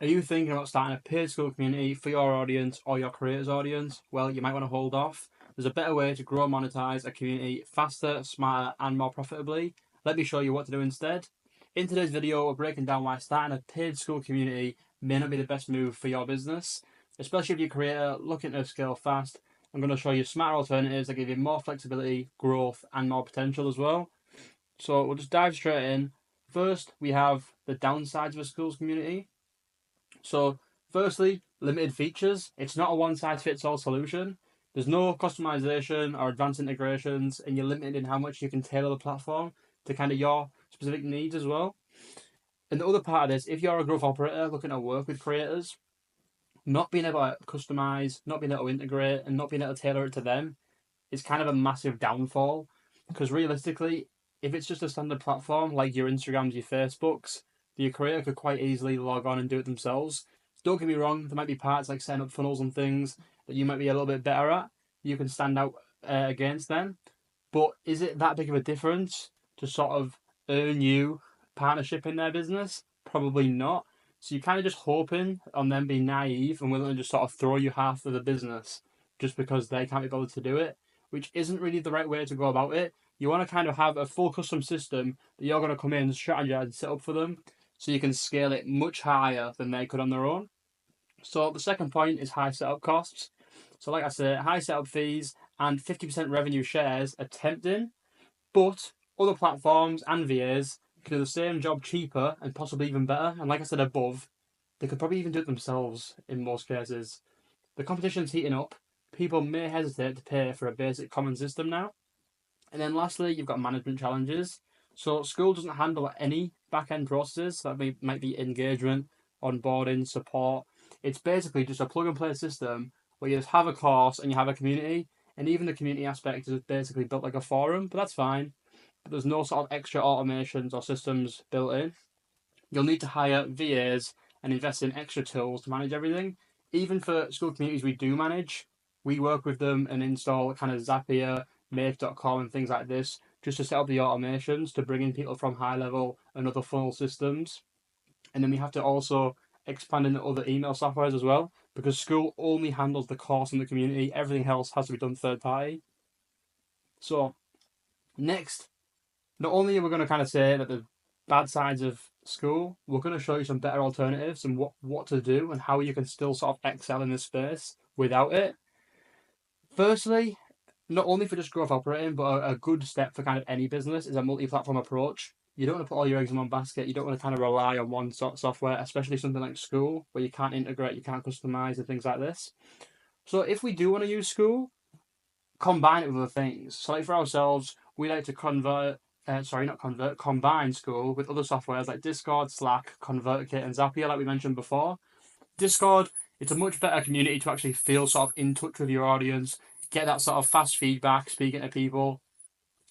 Are you thinking about starting a paid Skool community for your audience or your creators' audience? Well, you might want to hold off. There's a better way to grow and monetize a community faster, smarter, and more profitably. Let me show you what to do instead. In today's video, we're breaking down why starting a paid Skool community may not be the best move for your business, especially if you're a creator looking to scale fast. I'm going to show you smarter alternatives that give you more flexibility, growth, and more potential as well. So we'll just dive straight in. First, we have the downsides of a Skool's community. So, firstly, limited features. It's not a one size fits all solution. There's no customization or advanced integrations, and you're limited in how much you can tailor the platform to kind of your specific needs as well. And the other part of this, if you're a growth operator looking to work with creators, not being able to customize, not being able to integrate, and not being able to tailor it to them is kind of a massive downfall. Because realistically, if it's just a standard platform like your Instagrams, your Facebooks, the creator could quite easily log on and do it themselves. Don't get me wrong, there might be parts like setting up funnels and things that you might be a little bit better at. You can stand out against them. But is it that big of a difference to sort of earn you partnership in their business? Probably not. So you're kind of just hoping on them being naive and willing to just sort of throw you half of the business just because they can't be bothered to do it, which isn't really the right way to go about it. You want to kind of have a full custom system that you're going to come in and strategize and set up for them so you can scale it much higher than they could on their own. So the second point is high setup costs. So like I said, high setup fees and 50% revenue shares are tempting, but other platforms and VAs can do the same job cheaper and possibly even better. And like I said above, they could probably even do it themselves in most cases. The competition's heating up. People may hesitate to pay for a basic common system now. And then lastly, you've got management challenges. So Skool doesn't handle any back-end processes. That might be engagement, onboarding, support. It's basically just a plug-and-play system where you just have a course and you have a community. And even the community aspect is basically built like a forum, but that's fine. But there's no sort of extra automations or systems built in. You'll need to hire VAs and invest in extra tools to manage everything. Even for Skool communities we do manage, we work with them and install kind of Zapier, Make.com, and things like this just to set up the automations to bring in people from high level and other funnel systems. And then we have to also expand into other email softwares as well because Skool only handles the course and the community. Everything else has to be done third party. So, next, not only are we going to kind of say that the bad sides of Skool, we're going to show you some better alternatives and what to do and how you can still sort of excel in this space without it. Firstly, not only for just growth operating, but a good step for kind of any business is a multi-platform approach. You don't want to put all your eggs in one basket. You don't want to kind of rely on one sort of software, especially something like Skool, where you can't integrate, you can't customize, and things like this. So if we do want to use Skool, combine it with other things. So like for ourselves, we like to combine Skool with other softwares like Discord, Slack, ConvertKit, and Zapier, like we mentioned before. Discord, it's a much better community to actually feel sort of in touch with your audience, get that sort of fast feedback, speaking to people.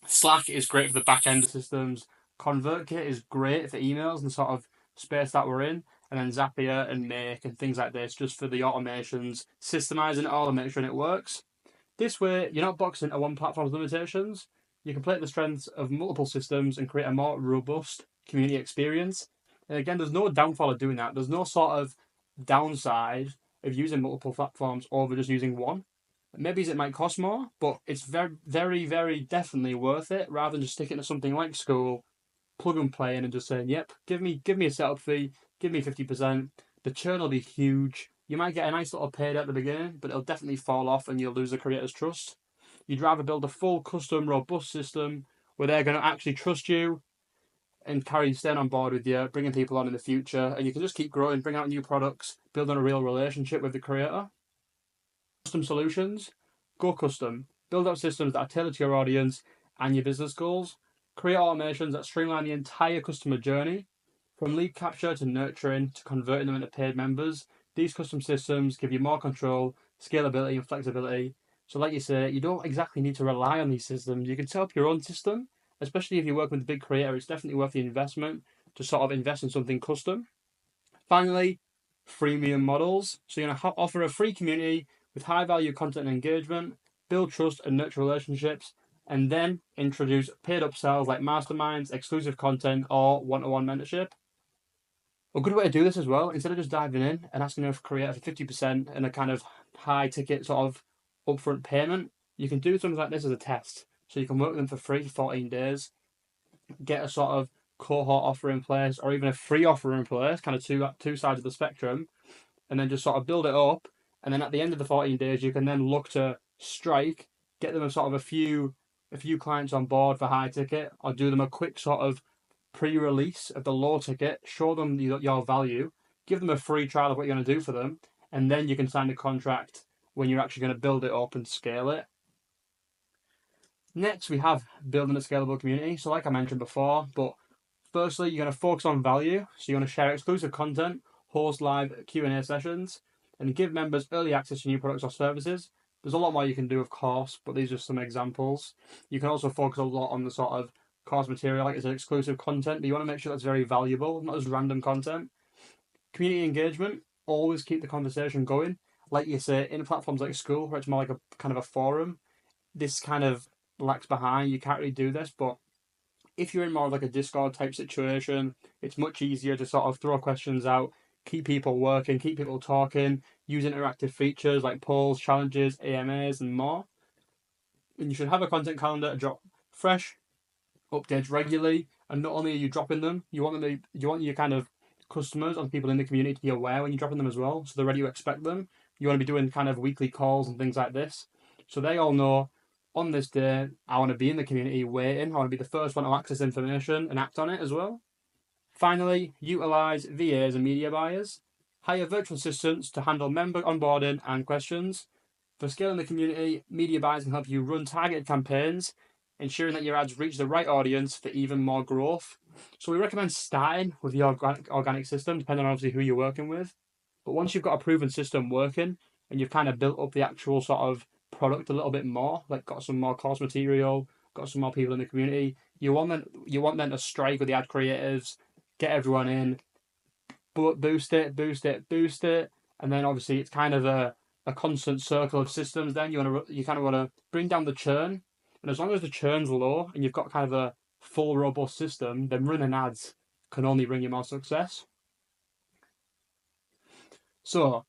Slack is great for the back end systems. ConvertKit is great for emails and sort of space that we're in. And then Zapier and Make and things like this, just for the automations, systemizing it all and make sure it works. This way, you're not boxed into one platform's limitations. You can play to the strengths of multiple systems and create a more robust community experience. And again, there's no downfall of doing that. There's no sort of downside of using multiple platforms over just using one. Maybe it might cost more, but it's very, very, very definitely worth it rather than just sticking to something like Skool, plug and play in and just saying, yep, give me a setup fee, give me 50%. The churn will be huge. You might get a nice little paid at the beginning, but it'll definitely fall off and you'll lose the creator's trust. You'd rather build a full, custom, robust system where they're going to actually trust you and staying on board with you, bringing people on in the future, and you can just keep growing, bring out new products, building a real relationship with the creator. Custom solutions, go custom. Build out systems that are tailored to your audience and your business goals. Create automations that streamline the entire customer journey, from lead capture to nurturing to converting them into paid members. These custom systems give you more control, scalability, and flexibility. So, like you say, you don't exactly need to rely on these systems. You can set up your own system, especially if you're working with a big creator. It's definitely worth the investment to sort of invest in something custom. Finally, freemium models. So, you're going to offer a free community with high value content and engagement, build trust and nurture relationships, and then introduce paid upsells like masterminds, exclusive content, or one to one mentorship. A good way to do this as well, instead of just diving in and asking a creator for 50% and a kind of high ticket sort of upfront payment, you can do something like this as a test. So you can work with them for free for 14 days, get a sort of cohort offer in place or even a free offer in place, kind of two sides of the spectrum, and then just sort of build it up. And then at the end of the 14 days, you can then look to strike, get them a sort of a few clients on board for high ticket, or do them a quick sort of pre-release of the low ticket, show them your value, give them a free trial of what you're going to do for them, and then you can sign the contract when you're actually going to build it up and scale it. Next, we have building a scalable community. So like I mentioned before, but firstly, you're going to focus on value. So you're going to share exclusive content, host live Q&A sessions, and give members early access to new products or services. There's a lot more you can do, of course, but these are some examples. You can also focus a lot on the sort of course material, like it's an exclusive content, but you want to make sure that's very valuable, not just random content. Community engagement, always keep the conversation going. Like you say, in platforms like Skool, where it's more like a kind of a forum, this kind of lags behind. You can't really do this, but if you're in more of like a Discord type situation, it's much easier to sort of throw questions out, keep people working, keep people talking, use interactive features like polls, challenges, AMAs, and more. And you should have a content calendar to drop fresh updates regularly. And not only are you dropping them, you want your kind of customers or people in the community to be aware when you're dropping them as well, so they're ready to expect them. You want to be doing kind of weekly calls and things like this, so they all know on this day I want to be in the community waiting. I want to be the first one to access information and act on it as well. Finally, utilize VAs and media buyers. Hire virtual assistants to handle member onboarding and questions. For scaling the community, media buyers can help you run targeted campaigns, ensuring that your ads reach the right audience for even more growth. So we recommend starting with the organic system, depending on obviously who you're working with. But once you've got a proven system working and you've kind of built up the actual sort of product a little bit more, like got some more course material, got some more people in the community, you want them to strike with the ad creatives, get everyone in, boost it, and then obviously it's kind of a constant circle of systems. Then you kind of want to bring down the churn, and as long as the churn's low and you've got kind of a full robust system, then running ads can only bring you more success. So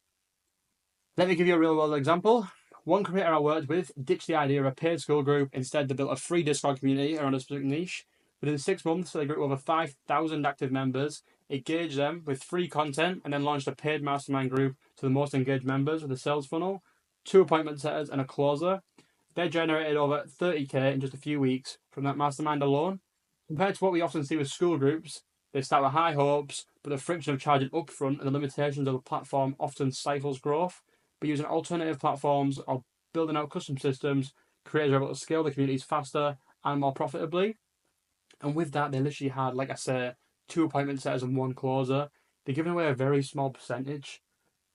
let me give you a real world example. One creator I worked with ditched the idea of a paid Skool group. Instead, they built a free Discord community around a specific niche. Within 6 months, they grew over 5,000 active members, engaged them with free content, and then launched a paid mastermind group to the most engaged members with a sales funnel, 2 appointment setters, and a closer. They generated over 30k in just a few weeks from that mastermind alone. Compared to what we often see with Skool groups, they start with high hopes, but the friction of charging upfront and the limitations of the platform often stifles growth. But using alternative platforms or building out custom systems, creators are able to scale the communities faster and more profitably. And with that, they literally had, like I say, 2 appointment setters and 1 closer. They're giving away a very small percentage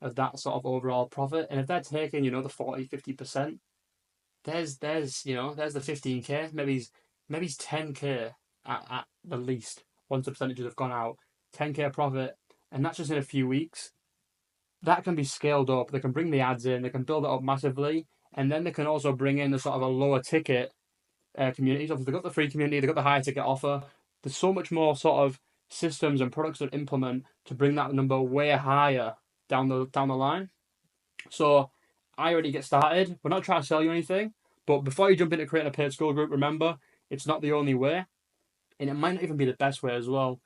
of that sort of overall profit. And if they're taking, the 40-50%, there's the 15k, maybe it's 10k at the least once the percentages have gone out. 10k profit, and that's just in a few weeks. That can be scaled up. They can bring the ads in, they can build it up massively, and then they can also bring in the sort of a lower ticket community. So if they've got the free community, they've got the higher ticket offer. There's so much more sort of systems and products to implement to bring that number way higher down the line. So I already get started. We're not trying to sell you anything, but before you jump into creating a paid Skool group, remember it's not the only way, and it might not even be the best way as well.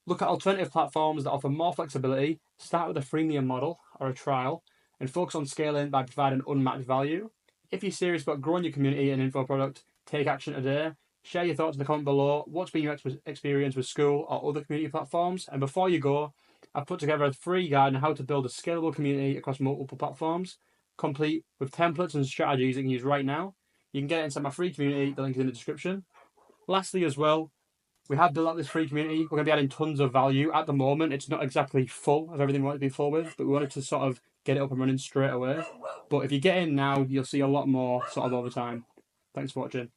Look at alternative platforms that offer more flexibility. Start with a freemium model or a trial, and focus on scaling by providing unmatched value. If you're serious about growing your community and info product, take action today. Share your thoughts in the comment below. What's been your experience with Skool or other community platforms? And before you go, I've put together a free guide on how to build a scalable community across multiple platforms, complete with templates and strategies you can use right now. You can get it inside my free community. The link is in the description. Lastly, as well, we have built out this free community. We're going to be adding tons of value. At the moment, it's not exactly full of everything we want it to be full with, but we wanted to sort of get it up and running straight away. But if you get in now, you'll see a lot more sort of over time. Thanks for watching.